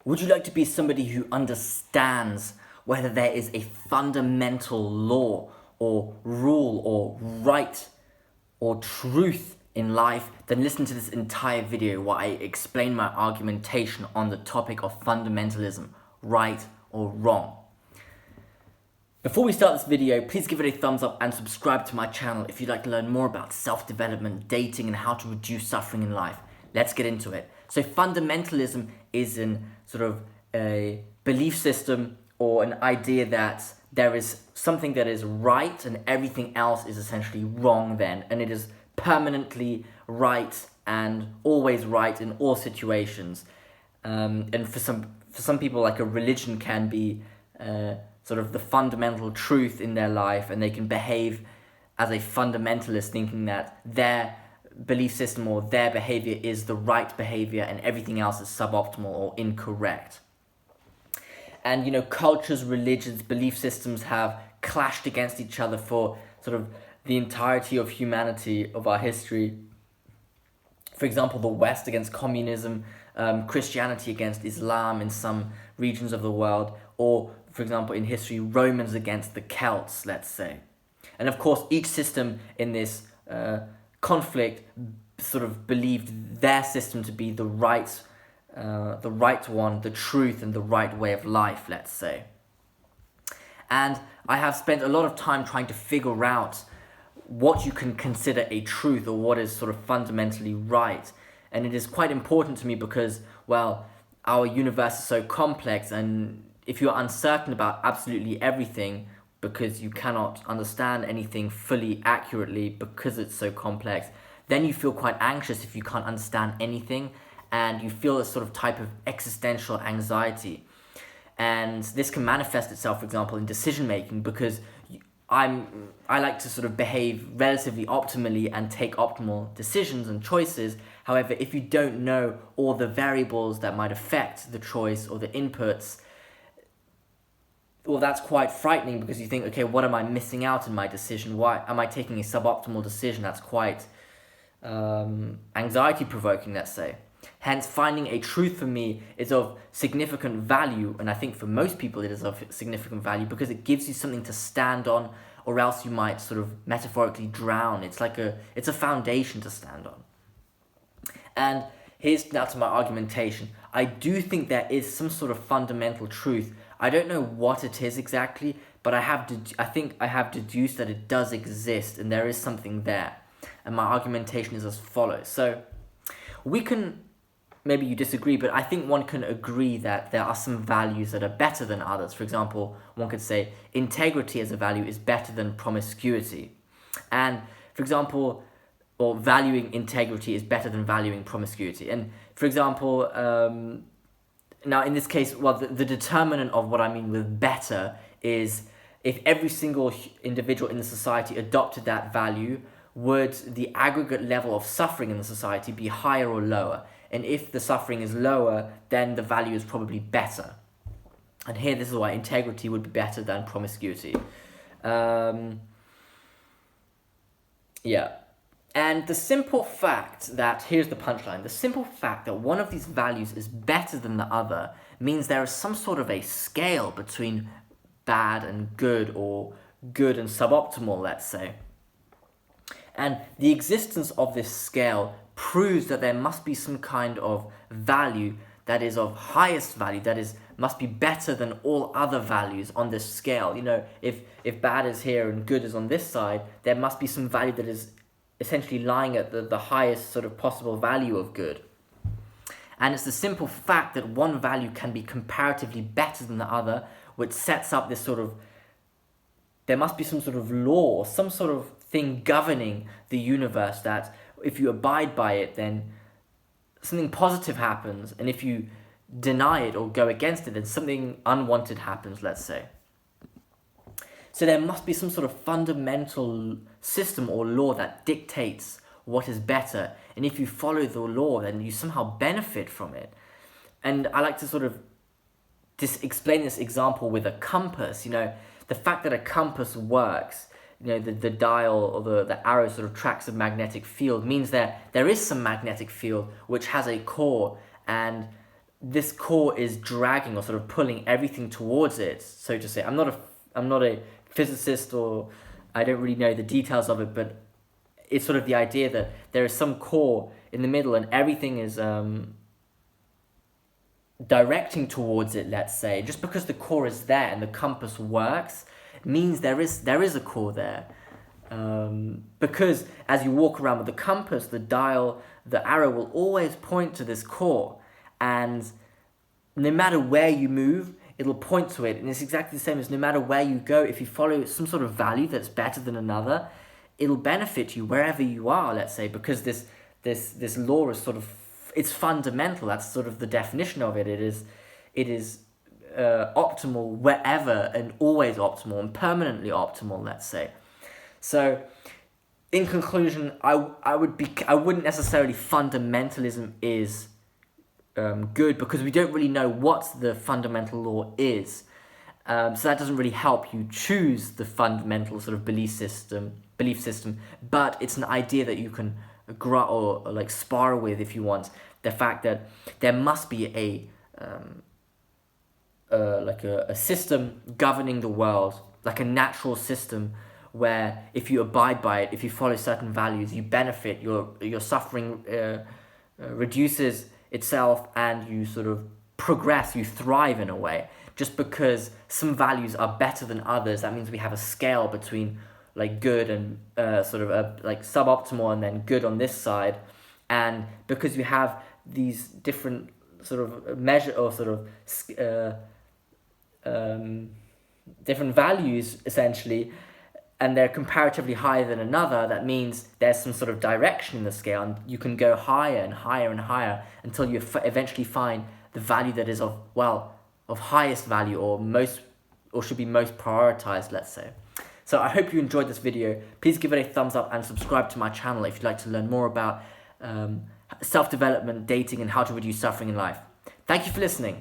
Would you like to be somebody who understands whether there is a fundamental law or rule or right or truth in life? Then listen to this entire video where I explain my argumentation on the topic of fundamentalism, right or wrong. Before we start this video, please give it a thumbs up and subscribe to my channel if you'd like to learn more about self-development, dating, and how to reduce suffering in life. Let's get into it. So fundamentalism is an sort of a belief system or an idea that there is something that is right and everything else is essentially wrong then, and it is permanently right and always right in all situations. And for some people, like a religion can be sort of the fundamental truth in their life, and they can behave as a fundamentalist, thinking that their belief system or their behavior is the right behavior and everything else is suboptimal or incorrect. And cultures, religions, belief systems have clashed against each other for sort of the entirety of humanity, of our history. For example, the West against communism, Christianity against Islam in some regions of the world, or for example in history, Romans against the Celts, let's say. And of course each system in this conflict sort of believed their system to be the right one, the truth and the right way of life, let's say. And I have spent a lot of time trying to figure out what you can consider a truth or what is sort of fundamentally right. And it is quite important to me because, well, our universe is so complex, and if you're uncertain about absolutely everything because you cannot understand anything fully accurately because it's so complex, then you feel quite anxious if you can't understand anything, and you feel a sort of type of existential anxiety. And this can manifest itself, for example, in decision making, because I like to sort of behave relatively optimally and take optimal decisions and choices. However, if you don't know all the variables that might affect the choice or the inputs, well, that's quite frightening, because you think, okay, what am I missing out in my decision? Why am I taking a suboptimal decision? That's quite anxiety-provoking, let's say. Hence, finding a truth for me is of significant value, and I think for most people it is of significant value because it gives you something to stand on, or else you might sort of metaphorically drown. It's a foundation to stand on. And here's now to my argumentation. I do think there is some sort of fundamental truth. I don't know what it is exactly, but I think I have deduced that it does exist and there is something there. And my argumentation is as follows. So we can, maybe you disagree, but I think one can agree that there are some values that are better than others. For example, one could say integrity as a value is better than promiscuity. And for example, or valuing integrity is better than valuing promiscuity. And for example, now in this case, well, the determinant of what I mean with better is if every single individual in the society adopted that value, would the aggregate level of suffering in the society be higher or lower? And if the suffering is lower, then the value is probably better. And here, this is why integrity would be better than promiscuity. Yeah. And the simple fact that, here's the punchline, the simple fact that one of these values is better than the other means there is some sort of a scale between bad and good, or good and suboptimal, let's say. And the existence of this scale proves that there must be some kind of value that is of highest value, that is must be better than all other values on this scale. If bad is here and good is on this side, there must be some value that is essentially lying at the highest sort of possible value of good. And it's the simple fact that one value can be comparatively better than the other, which sets up this sort of, there must be some sort of law, some sort of thing governing the universe, that if you abide by it, then something positive happens, and if you deny it or go against it, then something unwanted happens, let's say. So there must be some sort of fundamental system or law that dictates what is better, and if you follow the law, then you somehow benefit from it. And I like to sort of explain this example with a compass. The fact that a compass works, the dial or the arrow sort of tracks a magnetic field, means that there is some magnetic field which has a core, and this core is dragging or sort of pulling everything towards it, so to say. I'm not a physicist, or I don't really know the details of it, but it's sort of the idea that there is some core in the middle and everything is directing towards it, let's say. Just because the core is there and the compass works means there is a core there. Because as you walk around with the compass, the dial, the arrow will always point to this core, and no matter where you move, it'll point to it. And it's exactly the same as no matter where you go, if you follow some sort of value that's better than another, it'll benefit you wherever you are, let's say, because this law is sort of, it's fundamental. That's sort of the definition of it. It is optimal wherever, and always optimal and permanently optimal, let's say. So, in conclusion, I wouldn't necessarily fundamentalism is good, because we don't really know what the fundamental law is. So that doesn't really help you choose the fundamental sort of belief system. But it's an idea that you can grow or like spar with if you want. The fact that there must be a system governing the world, like a natural system, where if you abide by it, if you follow certain values, you benefit, your suffering reduces itself, and you sort of progress, you thrive in a way. Just because some values are better than others, that means we have a scale between like good and sort of like suboptimal, and then good on this side. And because we have these different sort of measure or sort of different values essentially, and they're comparatively higher than another, that means there's some sort of direction in the scale, and you can go higher and higher and higher until you eventually find the value that is of highest value, or should be most prioritized, let's say. So I hope you enjoyed this video. Please give it a thumbs up and subscribe to my channel if you'd like to learn more about self-development, dating, and how to reduce suffering in life. Thank you for listening.